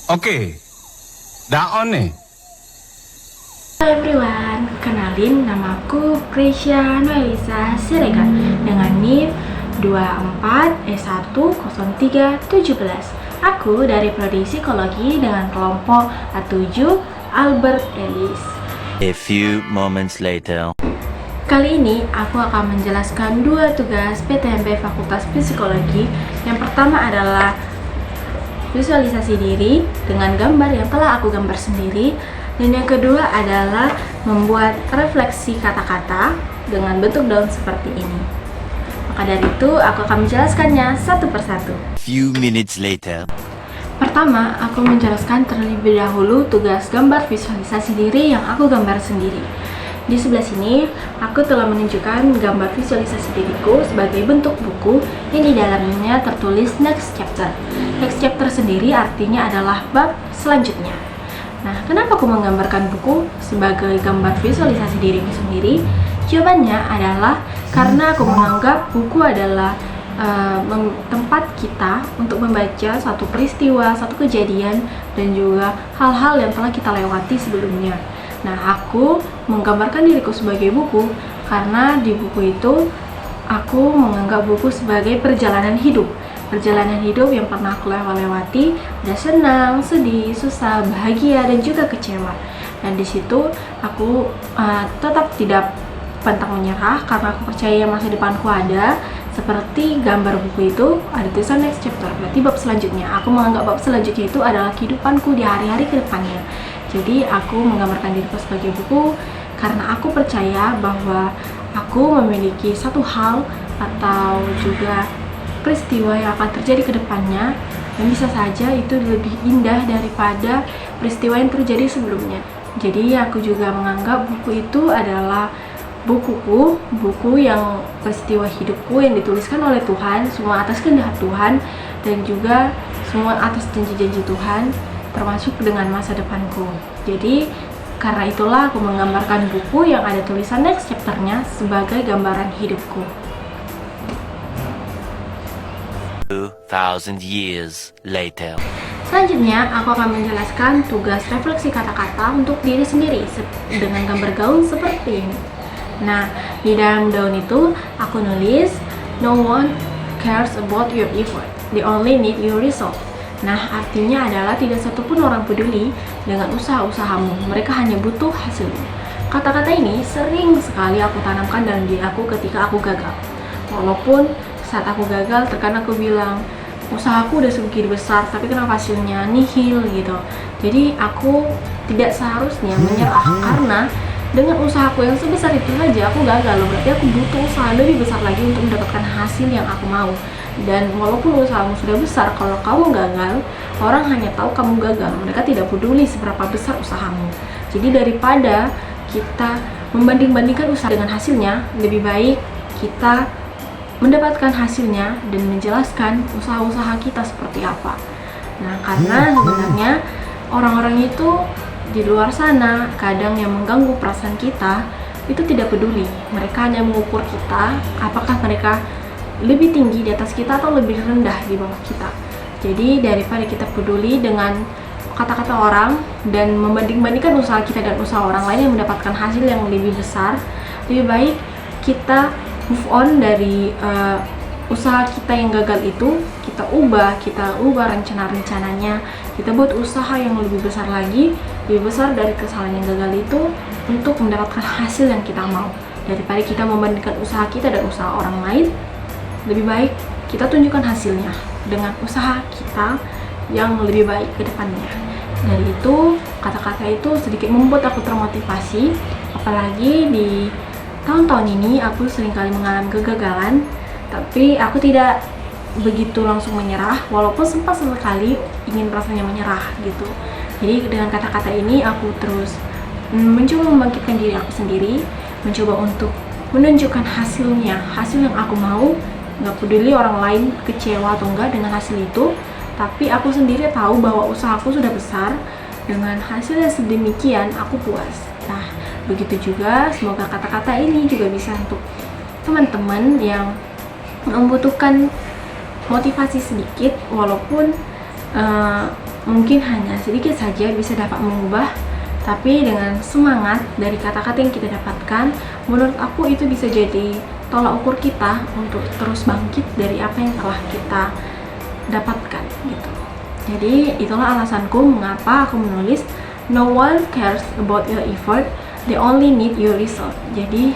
Oke, daon nih. Halo everyone, kenalin nama aku Prisya Noelisa Siregar dengan NIM 24E10317. Aku dari Prodi Psikologi dengan kelompok A7 Albert Ellis. A few moments later. Kali ini aku akan menjelaskan dua tugas PTMP Fakultas Psikologi. Yang pertama adalah visualisasi diri dengan gambar yang telah aku gambar sendiri. Dan yang kedua adalah membuat refleksi kata-kata dengan bentuk daun seperti ini. Maka dari itu, aku akan menjelaskannya satu persatu. Few minutes later. Pertama, aku menjelaskan terlebih dahulu tugas gambar visualisasi diri yang aku gambar sendiri. Di sebelah sini, aku telah menunjukkan gambar visualisasi diriku sebagai bentuk buku yang di dalamnya tertulis next chapter. Next chapter sendiri artinya adalah bab selanjutnya. Nah, kenapa aku menggambarkan buku sebagai gambar visualisasi diriku sendiri? Jawabannya adalah karena aku menganggap buku adalah tempat kita untuk membaca satu peristiwa, satu kejadian, dan juga hal-hal yang telah kita lewati sebelumnya. Nah, aku menggambarkan diriku sebagai buku karena di buku itu aku menganggap buku sebagai perjalanan hidup. Perjalanan hidup yang pernah aku lewati, ada senang, sedih, susah, bahagia, dan juga kecewa. Dan di situ aku tetap tidak pantang menyerah karena aku percaya masa depanku ada. Seperti gambar buku itu ada tulisan next chapter, berarti bab selanjutnya. Aku menganggap bab selanjutnya itu adalah kehidupanku di hari-hari ke depannya. Jadi aku menggambarkan diriku sebagai buku karena aku percaya bahwa aku memiliki satu hal atau juga peristiwa yang akan terjadi ke depannya dan bisa saja itu lebih indah daripada peristiwa yang terjadi sebelumnya. Jadi aku juga menganggap buku itu adalah bukuku, buku yang peristiwa hidupku yang dituliskan oleh Tuhan, semua atas kehendak Tuhan dan juga semua atas janji-janji Tuhan, termasuk dengan masa depanku. Jadi karena itulah aku menggambarkan buku yang ada tulisan next chapter-nya sebagai gambaran hidupku. 2,000 years later. Selanjutnya, aku akan menjelaskan tugas refleksi kata-kata untuk diri sendiri dengan gambar gaun seperti ini. Nah, di dalam daun itu aku nulis, no one cares about your effort, they only need your result. Nah, artinya adalah tidak satupun orang peduli dengan usaha-usahamu, mereka hanya butuh hasilmu. Kata-kata ini sering sekali aku tanamkan dalam diri aku ketika aku gagal. Walaupun saat aku gagal, terkadang aku bilang, usahaku udah sebegitu besar, tapi kenapa hasilnya nihil gitu. Jadi aku tidak seharusnya menyerah karena dengan usahaku yang sebesar itu saja aku gagal loh. Berarti aku butuh usaha lebih besar lagi untuk mendapatkan hasil yang aku mau. Dan walaupun usahamu sudah besar, kalau kamu gagal, orang hanya tahu kamu gagal. Mereka tidak peduli seberapa besar usahamu. Jadi daripada kita membanding-bandingkan usaha dengan hasilnya, lebih baik kita mendapatkan hasilnya dan menjelaskan usaha-usaha kita seperti apa. Nah, karena sebenarnya orang-orang itu di luar sana kadang yang mengganggu perasaan kita itu tidak peduli. Mereka hanya mengukur kita apakah mereka lebih tinggi di atas kita atau lebih rendah di bawah kita. Jadi daripada kita peduli dengan kata-kata orang dan membanding-bandingkan usaha kita dan usaha orang lain yang mendapatkan hasil yang lebih besar, lebih baik kita move on dari usaha kita yang gagal itu, kita ubah rencana-rencananya, kita buat usaha yang lebih besar lagi, lebih besar dari kesalahan yang gagal itu untuk mendapatkan hasil yang kita mau. Daripada kita membandingkan usaha kita dan usaha orang lain, lebih baik kita tunjukkan hasilnya dengan usaha kita yang lebih baik ke depannya. Dari itu, kata-kata itu sedikit membuat aku termotivasi, apalagi di tahun-tahun ini aku seringkali mengalami kegagalan, tapi aku tidak begitu langsung menyerah, walaupun sempat sekali ingin rasanya menyerah gitu. Jadi dengan kata-kata ini aku terus mencoba membangkitkan diri aku sendiri, mencoba untuk menunjukkan hasilnya, hasil yang aku mau, nggak peduli orang lain kecewa atau enggak dengan hasil itu, tapi aku sendiri tahu bahwa usahaku sudah besar, dengan hasil yang sedemikian aku puas. Nah, begitu juga semoga kata-kata ini juga bisa untuk teman-teman yang membutuhkan motivasi sedikit, walaupun mungkin hanya sedikit saja bisa dapat mengubah, tapi dengan semangat dari kata-kata yang kita dapatkan, menurut aku itu bisa jadi tolak ukur kita untuk terus bangkit dari apa yang telah kita dapatkan gitu. Jadi itulah alasanku mengapa aku menulis no one cares about your effort, they only need your result. Jadi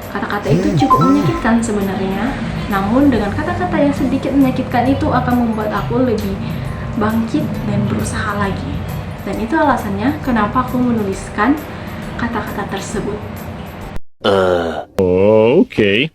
kata-kata itu cukup menyakitkan sebenarnya, namun dengan kata-kata yang sedikit menyakitkan itu akan membuat aku lebih bangkit dan berusaha lagi. Dan itu alasannya kenapa aku menuliskan kata-kata tersebut. Okay.